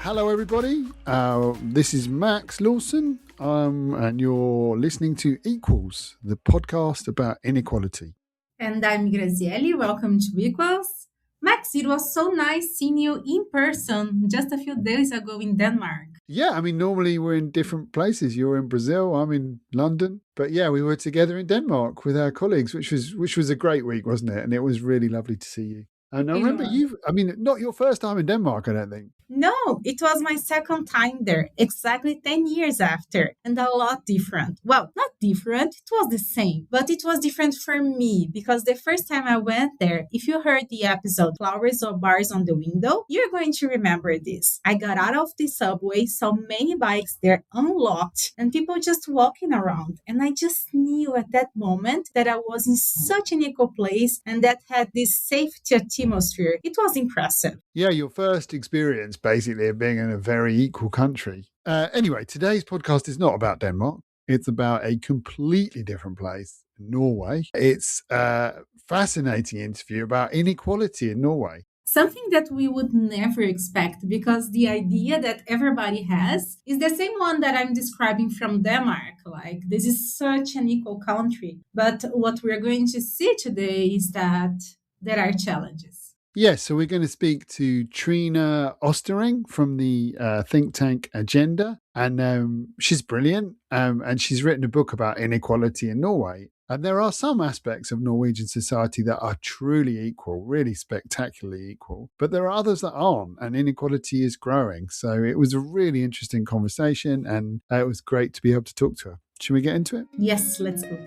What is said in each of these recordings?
Hello, everybody. This is Max Lawson, and you're listening to Equals, the podcast about inequality. And I'm Grazielli. Welcome to Equals. Max, it was so nice seeing you in person just a few days ago in Denmark. Yeah, I mean, normally we're in different places. You're in Brazil, I'm in London. But yeah, we were together in Denmark with our colleagues, which was a great week, wasn't it? And it was really lovely to see you. And I It remember was. not your first time in Denmark, I don't think. No, it was my second time there, exactly 10 years after, and a lot different. Well, not different, it was the same, but it was different for me because the first time I went there, if you heard the episode Flowers or Bars on the Window, you're going to remember this. I got out of the subway, saw many bikes there unlocked, and people just walking around. And I just knew at that moment that I was in such an equal place and that had this safety atmosphere. It was impressive. Yeah, your first experience basically of being in a very equal country. Anyway, today's podcast is not about Denmark. It's about a completely different place, Norway. It's a fascinating interview about inequality in Norway. Something that we would never expect because the idea that everybody has is the same one that I'm describing from Denmark. Like, this is such an equal country. But what we're going to see today is that there are challenges. Yes, so we're going to speak to Trine Østereng from the think tank Agenda. And she's brilliant. And she's written a book about inequality in Norway. And there are some aspects of Norwegian society that are truly equal, really spectacularly equal. But there are others that aren't, and inequality is growing. So it was a really interesting conversation, and it was great to be able to talk to her. Should we get into it? Yes, let's go.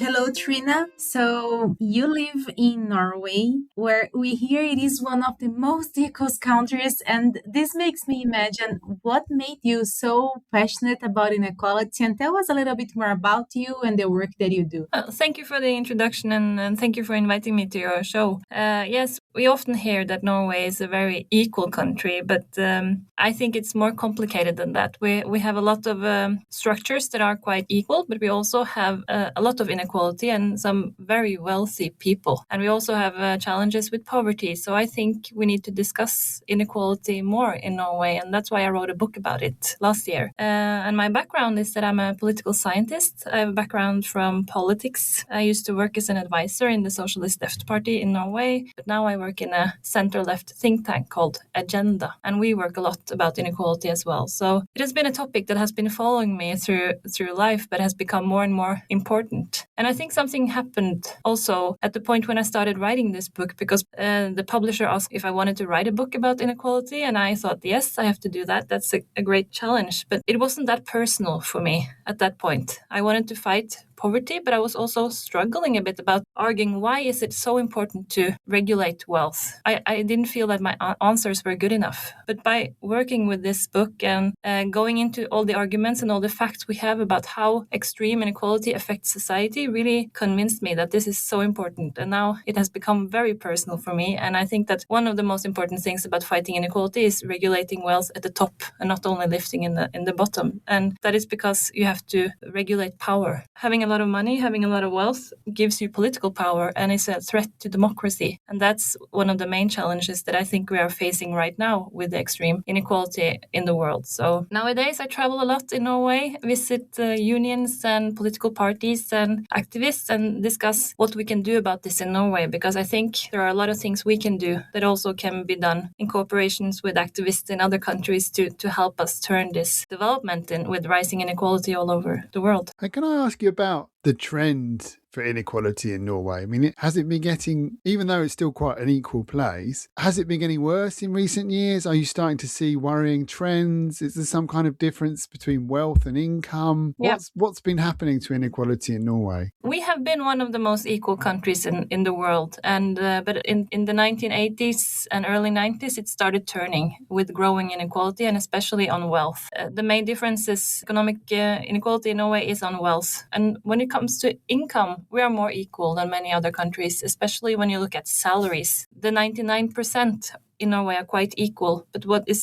Hello, Trina. So you live in Norway, where we hear it is one of the most equal countries, and this makes me imagine what made you so passionate about inequality. And tell us a little bit more about you and the work that you do. Thank you for the introduction, and thank you for inviting me to your show. Yes, we often hear that Norway is a very equal country, but I think it's more complicated than that. We have a lot of structures that are quite equal, but we also have a lot of inequality and some very wealthy people. And we also have challenges with poverty. So I think we need to discuss inequality more in Norway. And that's why I wrote a book about it last year. And my background is that I'm a political scientist. I have a background from politics. I used to work as an advisor in the Socialist Left Party in Norway. But now I work in a center-left think tank called Agenda. And we work a lot about inequality as well. So it has been a topic that has been following me through life, but has become more and more important. And I think something happened also at the point when I started writing this book, because the publisher asked if I wanted to write a book about inequality. And I thought, yes, I have to do that. That's a great challenge. But it wasn't that personal for me at that point. I wanted to fight poverty, but I was also struggling a bit about arguing why is it so important to regulate wealth. I didn't feel that my answers were good enough. But by working with this book and going into all the arguments and all the facts we have about how extreme inequality affects society really convinced me that this is so important. And now it has become very personal for me. And I think that one of the most important things about fighting inequality is regulating wealth at the top and not only lifting in the bottom. And that is because you have to regulate power. Having a lot of money, having a lot of wealth gives you political power and is a threat to democracy. And that's one of the main challenges that I think we are facing right now with the extreme inequality in the world. So nowadays I travel a lot in Norway, visit unions and political parties and activists and discuss what we can do about this in Norway, because I think there are a lot of things we can do that also can be done in cooperations with activists in other countries to help us turn this development with rising inequality all over the world. And can I ask you about the trend for inequality in Norway? I mean, has it been getting, even though it's still quite an equal place, has it been getting worse in recent years? Are you starting to see worrying trends? Is there some kind of difference between wealth and income? Yeah. What's been happening to inequality in Norway? We have been one of the most equal countries in the world, and but in the 1980s and early 90s, it started turning with growing inequality, and especially on wealth. The main difference is economic inequality in Norway is on wealth, and when it comes to income, we are more equal than many other countries, especially when you look at salaries. The 99% in Norway are quite equal. But what is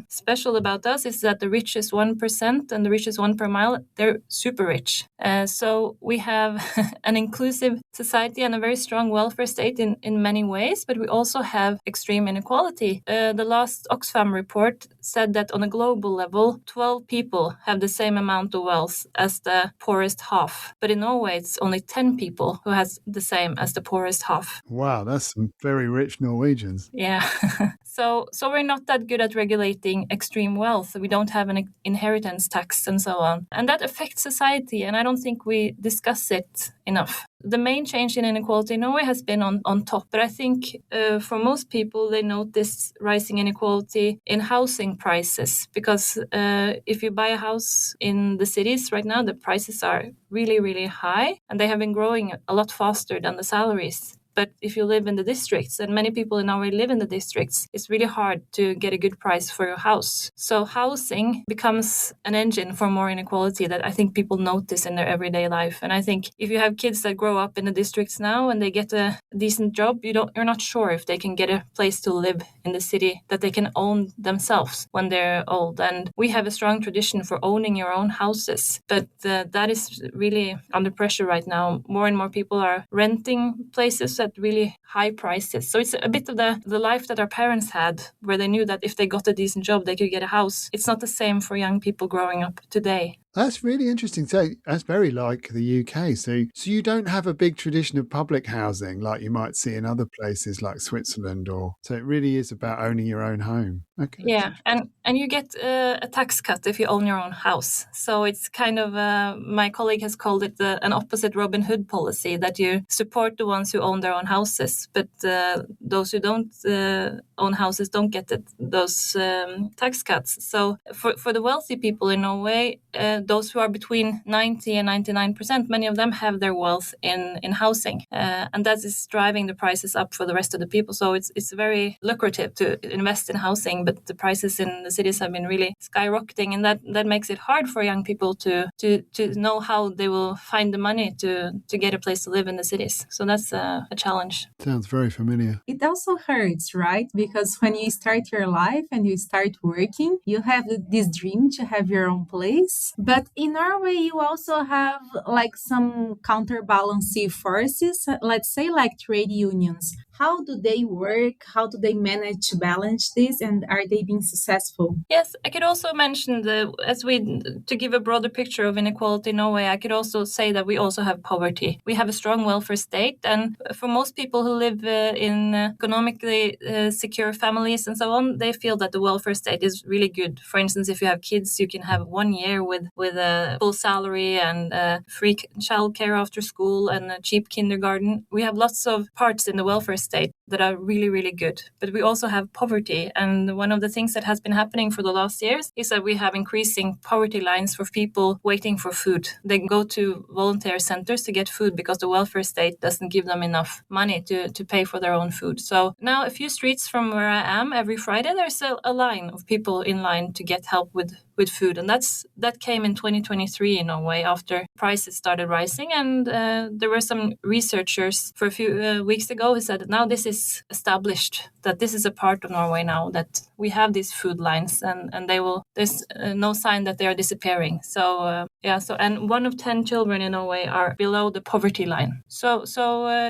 special about us is that the richest 1% and the richest 1 per mile, they're super rich. So we have an inclusive society and a very strong welfare state in many ways, but we also have extreme inequality. The last Oxfam report said that on a global level, 12 people have the same amount of wealth as the poorest half. But in Norway, it's only 10 people who has the same as the poorest half. Wow, that's some very rich Norwegians. Yeah. So we're not that good at regulating extreme wealth. We don't have an inheritance tax and so on. And that affects society, and I don't think we discuss it enough. The main change in inequality in Norway has been on top, but I think for most people, they notice rising inequality in housing prices, because if you buy a house in the cities right now, the prices are really, really high, and they have been growing a lot faster than the salaries. But if you live in the districts, and many people in Norway live in the districts, it's really hard to get a good price for your house. So housing becomes an engine for more inequality that I think people notice in their everyday life. And I think if you have kids that grow up in the districts now and they get a decent job, you're not sure if they can get a place to live in the city that they can own themselves when they're old. And we have a strong tradition for owning your own houses, but that is really under pressure right now. More and more people are renting places at really high prices. So it's a bit of the life that our parents had, where they knew that if they got a decent job, they could get a house. It's not the same for young people growing up today. That's really interesting. So that's very like the UK. So you don't have a big tradition of public housing like you might see in other places like Switzerland, or so it really is about owning your own home. Okay. Yeah, and you get a tax cut if you own your own house. So it's kind of my colleague has called it an opposite Robin Hood policy, that you support the ones who own their own houses, but those who don't own houses don't get those tax cuts. So for the wealthy people in Norway, those who are between 90 and 99%, many of them have their wealth in housing. And that is driving the prices up for the rest of the people. So it's very lucrative to invest in housing, but the prices in the cities have been really skyrocketing. And that makes it hard for young people to know how they will find the money to get a place to live in the cities. So that's a challenge. Sounds very familiar. It also hurts, right? Because when you start your life and you start working, you have this dream to have your own place. But in Norway, you also have like some counterbalancing forces, let's say like trade unions. How do they work? How do they manage to balance this? And are they being successful? Yes, I could also mention to give a broader picture of inequality in Norway, I could also say that we also have poverty. We have a strong welfare state. And for most people who live in economically secure families and so on, they feel that the welfare state is really good. For instance, if you have kids, you can have 1 year with a full salary and free childcare after school and a cheap kindergarten. We have lots of parts in the welfare state that are really, really good. But we also have poverty. And one of the things that has been happening for the last years is that we have increasing poverty lines for people waiting for food. They go to volunteer centers to get food because the welfare state doesn't give them enough money to pay for their own food. So now a few streets from where I am, every Friday, there's a line of people in line to get help with food. And that came in 2023 in Norway after prices started rising. And there were some researchers for a few weeks ago who said that now this is established, that this is a part of Norway now, that we have these food lines and there's no sign that they are disappearing. So and 1 of 10 children in Norway are below the poverty line. So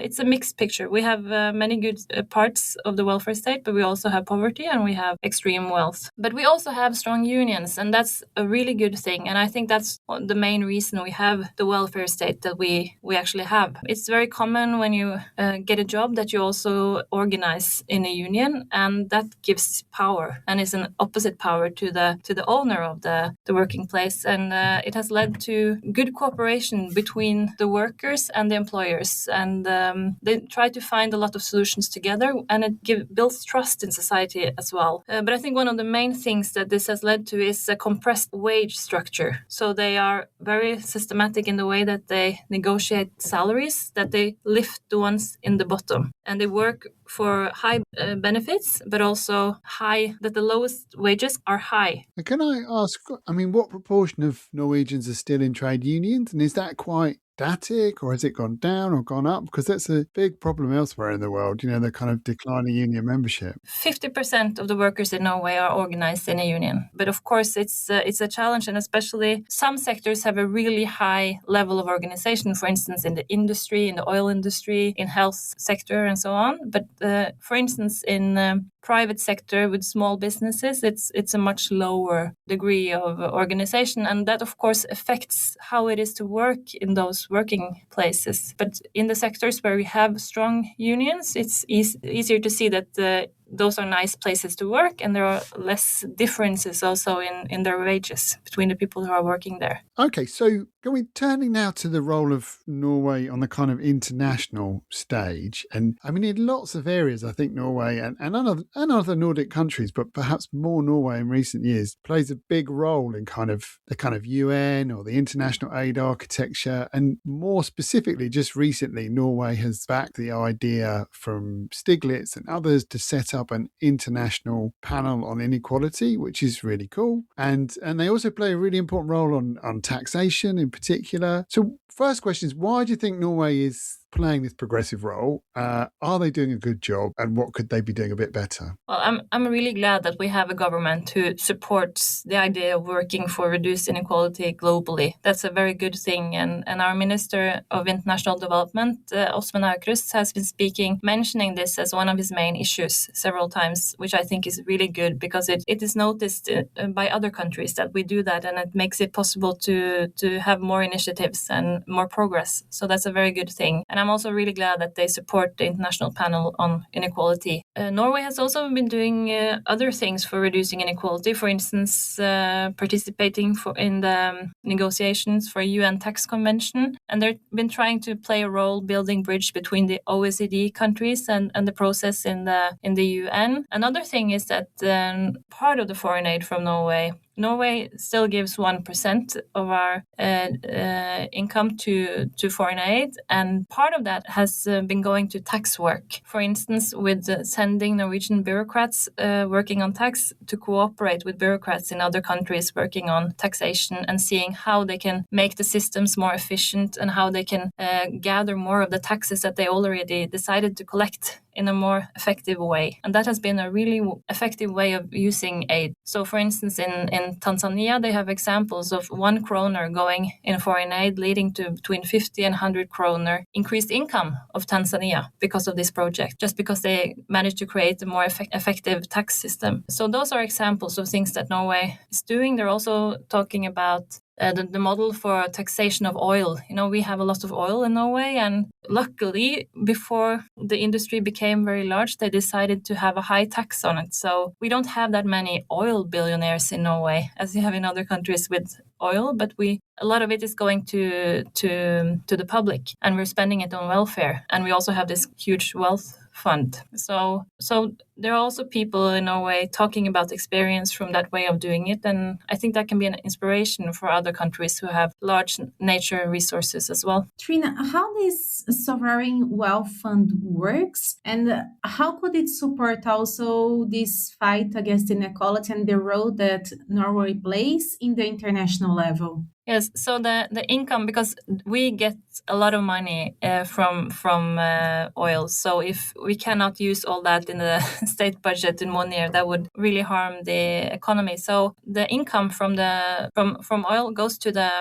it's a mixed picture. We have many good parts of the welfare state, but we also have poverty and we have extreme wealth. But we also have strong unions, and that's a really good thing. And I think that's the main reason we have the welfare state that we actually have. It's very common when you get a job that you also organize in a union, and that gives power and is an opposite power to the owner of the working place. And it has led to good cooperation between the workers and the employers. And they try to find a lot of solutions together, and it builds trust in society as well. But I think one of the main things that this has led to is a compressed wage structure. So they are very systematic in the way that they negotiate salaries, that they lift the ones in the bottom. And they work for high benefits, but also that the lowest wages are high. And can I ask, what proportion of Norwegians are still in trade unions? And is that quite static, or has it gone down or gone up? Because that's a big problem elsewhere in the world, the kind of declining union membership. 50% of the workers in Norway are organized in a union. But of course, it's a challenge, and especially some sectors have a really high level of organization, for instance, in the industry, in the oil industry, in health sector, and so on. But for instance, in private sector with small businesses, it's a much lower degree of organization, and that of course affects how it is to work in those working places. But in the sectors where we have strong unions, it's easier to see that those are nice places to work, and there are less differences also in their wages between the people who are working there. Okay, so turning now to the role of Norway on the kind of international stage. And I mean, in lots of areas, I think Norway and other Nordic countries, but perhaps more Norway in recent years, plays a big role in the kind of UN or the international aid architecture. And more specifically, just recently, Norway has backed the idea from Stiglitz and others to set up an international panel on inequality, which is really cool. And they also play a really important role on taxation in particular. So first question is, why do you think Norway is playing this progressive role? Are they doing a good job, and what could they be doing a bit better? Well, I'm really glad that we have a government who supports the idea of working for reduced inequality globally. That's a very good thing, and our Minister of International Development, Åsmund Aukrust, has been mentioning this as one of his main issues several times, which I think is really good, because it is noticed by other countries that we do that, and it makes it possible to have more initiatives and more progress. So that's a very good thing. And I'm also really glad that they support the International Panel on Inequality. Norway has also been doing other things for reducing inequality. For instance, participating in the negotiations for a UN tax convention. And they've been trying to play a role building bridge between the OECD countries and the process in the UN. Another thing is that part of the foreign aid from Norway still gives 1% of our income to foreign aid, and part of that has been going to tax work. For instance, with sending Norwegian bureaucrats working on tax to cooperate with bureaucrats in other countries working on taxation, and seeing how they can make the systems more efficient and how they can gather more of the taxes that they already decided to collect in a more effective way. And that has been a really effective way of using aid. So for instance, in Tanzania, they have examples of 1 kroner going in foreign aid leading to between 50 and 100 kroner increased income of Tanzania because of this project, just because they managed to create a more effective tax system. So those are examples of things that Norway is doing. They're also talking about the model for taxation of oil. We have a lot of oil in Norway, and luckily, before the industry became very large, they decided to have a high tax on it. So we don't have that many oil billionaires in Norway as you have in other countries with oil, but a lot of it is going to the public, and we're spending it on welfare. And we also have this huge wealth fund. So there are also people in Norway talking about experience from that way of doing it, and I think that can be an inspiration for other countries who have large nature resources as well. Trine, how this sovereign wealth fund works, and how could it support also this fight against inequality and the role that Norway plays in the international level? Yes, so the income, because we get a lot of money from oil, so if we cannot use all that in the state budget in 1 year, that would really harm the economy. So the income from oil goes to the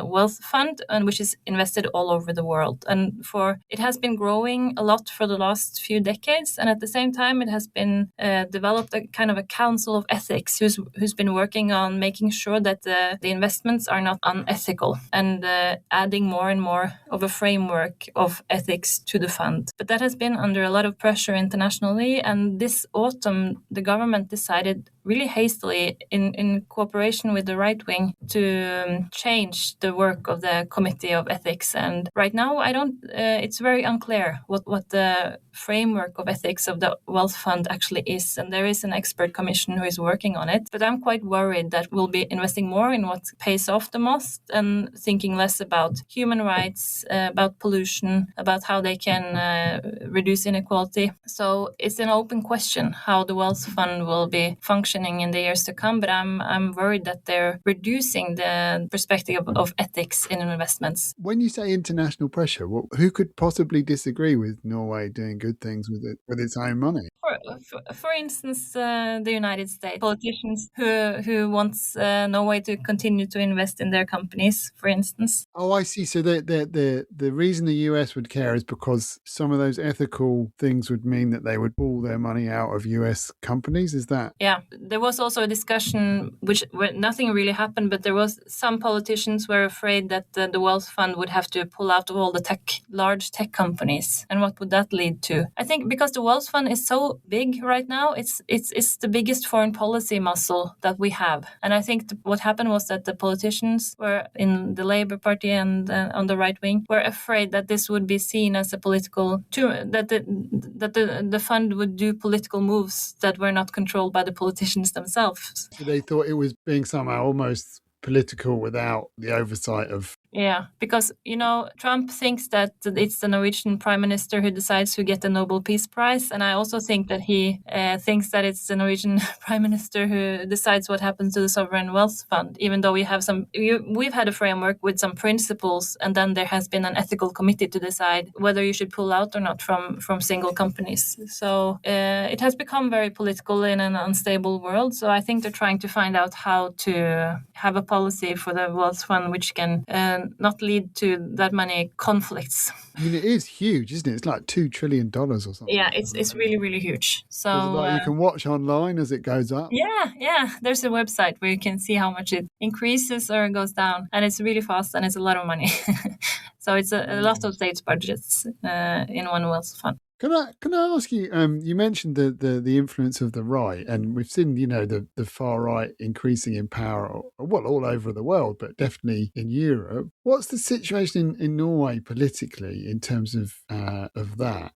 wealth fund, and which is invested all over the world. And it has been growing a lot for the last few decades, and at the same time, it has been developed a kind of a council of ethics who's been working on making sure that the investments are not unethical, and adding more and more of a framework of ethics to the fund. But that has been under a lot of pressure internationally, and this autumn the government decided really hastily in cooperation with the right wing to change the work of the Committee of Ethics. And right now it's very unclear what the framework of ethics of the wealth fund actually is, and there is an expert commission who is working on it. But I'm quite worried that we'll be investing more in what pays off the most and thinking less about human rights, about pollution, about how they can reduce inequality. So it's an open question how the wealth fund will be functioning functioning in the years to come, but I'm worried that they're reducing the perspective of ethics in investments. When you say international pressure, who could possibly disagree with Norway doing good things with its own money? For instance, the United States politicians who wants Norway to continue to invest in their companies, for instance. Oh, I see. So the reason the US would care is because some of those ethical things would mean that they would pull their money out of US companies. Is that? Yeah, there was also a discussion where nothing really happened, but there was some politicians were afraid that the wealth fund would have to pull out of all the large tech companies, and what would that lead to? I think because the wealth fund is so big right now, it's the biggest foreign policy muscle that we have, and I think what happened was that the politicians were in the Labour Party and on the right wing were afraid that this would be seen as a political that the fund would do political moves that were not controlled by the politicians themselves. So they thought it was being somehow almost political without the oversight of. Yeah, because, Trump thinks that it's the Norwegian prime minister who decides who gets the Nobel Peace Prize. And I also think that he thinks that it's the Norwegian prime minister who decides what happens to the sovereign wealth fund, even though we've had a framework with some principles, and then there has been an ethical committee to decide whether you should pull out or not from single companies. So it has become very political in an unstable world. So I think they're trying to find out how to have a policy for the wealth fund which can not lead to that many conflicts. I mean, it is huge, isn't it? It's like $2 trillion or something. Yeah, it's really, really huge. So you can watch online as it goes up. Yeah. There's a website where you can see how much it increases or goes down, and it's really fast and it's a lot of money. So it's a lot of states' budgets in one wealth fund. Can I ask you? You mentioned the influence of the right, and we've seen the far right increasing in power, all over the world, but definitely in Europe. What's the situation in Norway politically in terms of that?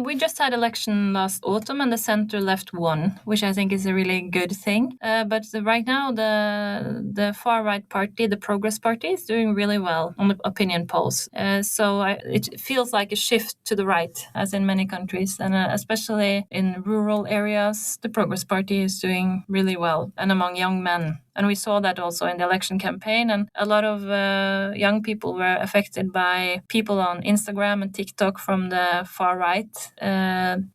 We just had election last autumn, and the centre left won, which I think is a really good thing. But right now, the far right party, the Progress Party, is doing really well on the opinion polls. So it feels like a shift to the right, as in many countries, and especially in rural areas, the Progress Party is doing really well, and among young men. And we saw that also in the election campaign. And a lot of young people were affected by people on Instagram and TikTok from the far right,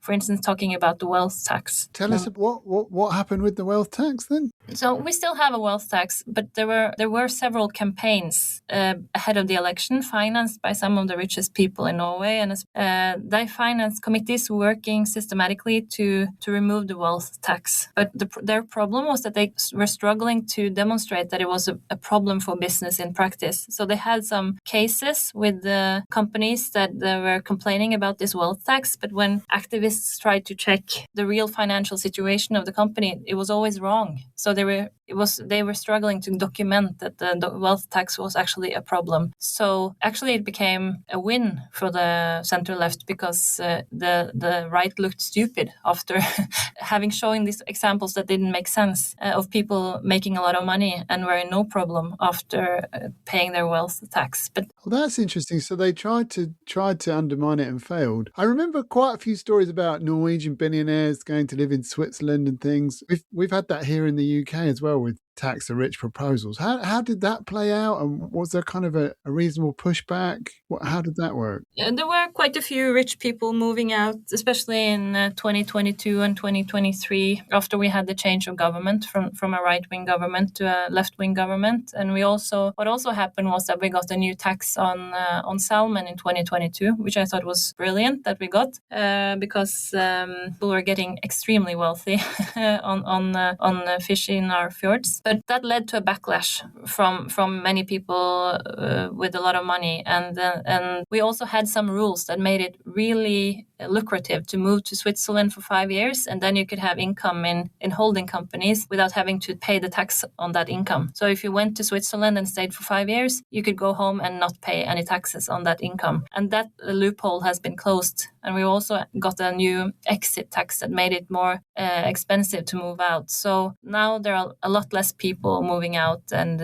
for instance, talking about the wealth tax. Tell us what happened with the wealth tax then? So we still have a wealth tax, but there were several campaigns ahead of the election financed by some of the richest people in Norway. And they financed committees working systematically to remove the wealth tax. But their problem was that they were struggling to demonstrate that it was a problem for business in practice. So they had some cases with the companies that they were complaining about this wealth tax, but when activists tried to check the real financial situation of the company, it was always wrong. So they were struggling to document that the wealth tax was actually a problem. So actually it became a win for the center left because the right looked stupid after having shown these examples that didn't make sense of people making a lot of money and were in no problem after paying their wealth tax. But that's interesting. So they tried to undermine it and failed. I remember quite a few stories about Norwegian billionaires going to live in Switzerland and things. We've had that here in the UK as well with tax the rich proposals. How did that play out? And was there kind of a reasonable pushback? How did that work? There were quite a few rich people moving out, especially in 2022 and 2023, after we had the change of government from a right-wing government to a left-wing government. And what also happened was that we got a new tax on salmon in 2022, which I thought was brilliant that we got because people were getting extremely wealthy on fish in our fjords. But that led to a backlash from many people with a lot of money, and we also had some rules that made it really lucrative to move to Switzerland for 5 years, and then you could have income in holding companies without having to pay the tax on that income. So if you went to Switzerland and stayed for 5 years, you could go home and not pay any taxes on that income. And that loophole has been closed. And we also got a new exit tax that made it more expensive to move out. So now there are a lot less people moving out, and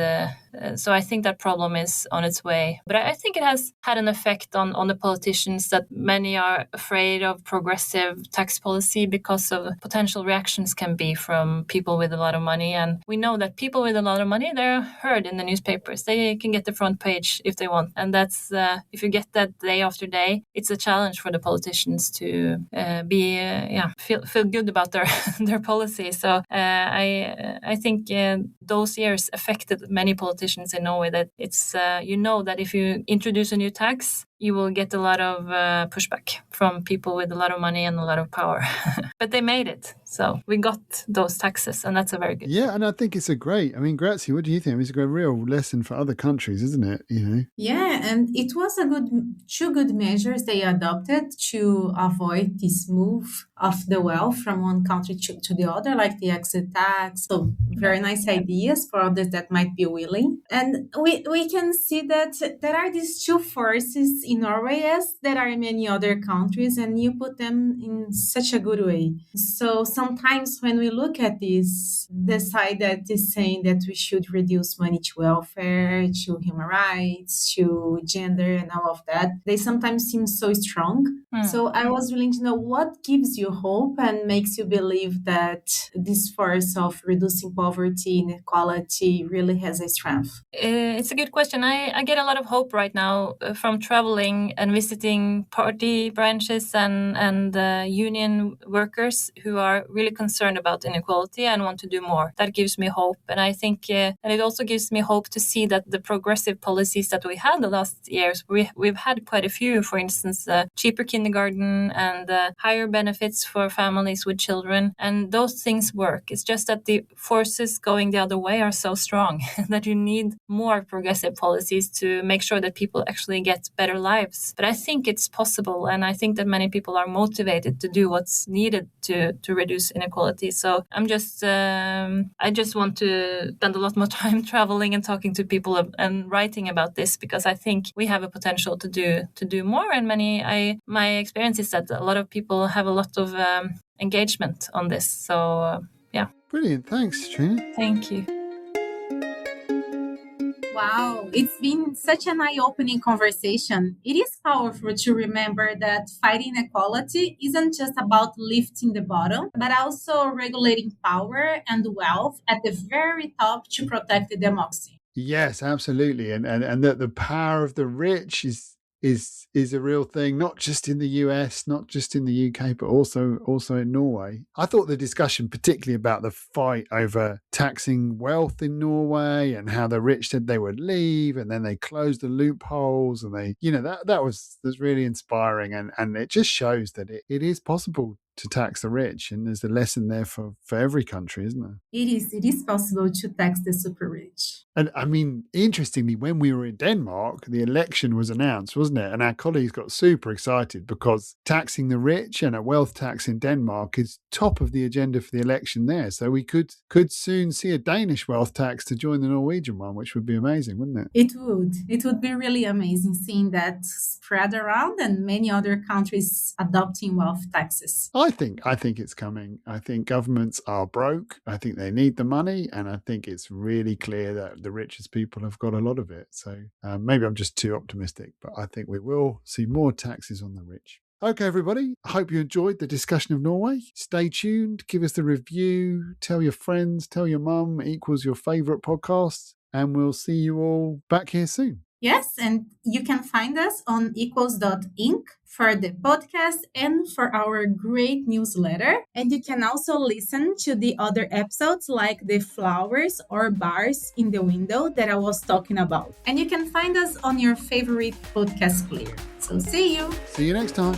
So I think that problem is on its way. But I think it has had an effect on the politicians that many are afraid of progressive tax policy because of potential reactions can be from people with a lot of money. And we know that people with a lot of money, they're heard in the newspapers. They can get the front page if they want. And that's, if you get that day after day, it's a challenge for the politicians to feel good about their policy. So I think those years affected many politicians in Norway, that it's, that if you introduce a new tax, you will get a lot of pushback from people with a lot of money and a lot of power. But they made it. So we got those taxes, and that's a very good thing. And I think it's Grazie, what do you think? It's a real lesson for other countries, isn't it? Yeah, and it was two good measures they adopted to avoid this move of the wealth from one country to the other, like the exit tax. So very nice ideas for others that might be willing. And we can see that there are these two forces in Norway, as there are in many other countries, and you put them in such a good way. So sometimes when we look at this, the side that is saying that we should reduce money to welfare, to human rights, to gender and all of that, they sometimes seem so strong. So I was willing to know what gives you hope and makes you believe that this force of reducing poverty, inequality really has a strength. It's a good question. I get a lot of hope right now from traveling and visiting party branches and union workers who are really concerned about inequality and want to do more. That gives me hope. And I think, and it also gives me hope to see that the progressive policies that we had the last years, we've had quite a few, for instance, cheaper kindergarten and higher benefits for families with children. And those things work. It's just that the forces going the other way are so strong that you need more progressive policies to make sure that people actually get better lives. But I think it's possible. And I think that many people are motivated to do what's needed to reduce inequality. So I just want to spend a lot more time traveling and talking to people and writing about this, because I think we have a potential to do more. And my experience is that a lot of people have a lot of engagement on this. So Brilliant. Thanks, Trine. Thank you. Wow, it's been such an eye-opening conversation. It is powerful to remember that fighting inequality isn't just about lifting the bottom, but also regulating power and wealth at the very top to protect the democracy. Yes, absolutely. And that the power of the rich is a real thing, not just in the US, not just in the UK, but also in Norway. I thought the discussion, particularly about the fight over taxing wealth in Norway and how the rich said they would leave and then they closed the loopholes, and that was really inspiring, and it just shows that it is possible to tax the rich, and there's a lesson there for every country, isn't there? It is possible to tax the super rich. And I mean, interestingly, when we were in Denmark, the election was announced, wasn't it? And our colleagues got super excited because taxing the rich and a wealth tax in Denmark is top of the agenda for the election there. So we could soon see a Danish wealth tax to join the Norwegian one, which would be amazing, wouldn't it? It would. It would be really amazing seeing that spread around and many other countries adopting wealth taxes. I think it's coming. I think governments are broke. I think they need the money. And I think it's really clear that the richest people have got a lot of it. So maybe I'm just too optimistic, but I think we will see more taxes on the rich. Okay, everybody. I hope you enjoyed the discussion of Norway. Stay tuned. Give us the review. Tell your friends. Tell your mum. Equals your favourite podcast. And we'll see you all back here soon. Yes, and you can find us on equals.inc for the podcast and for our great newsletter. And you can also listen to the other episodes like the flowers or bars in the window that I was talking about. And you can find us on your favorite podcast player. So see you. See you next time.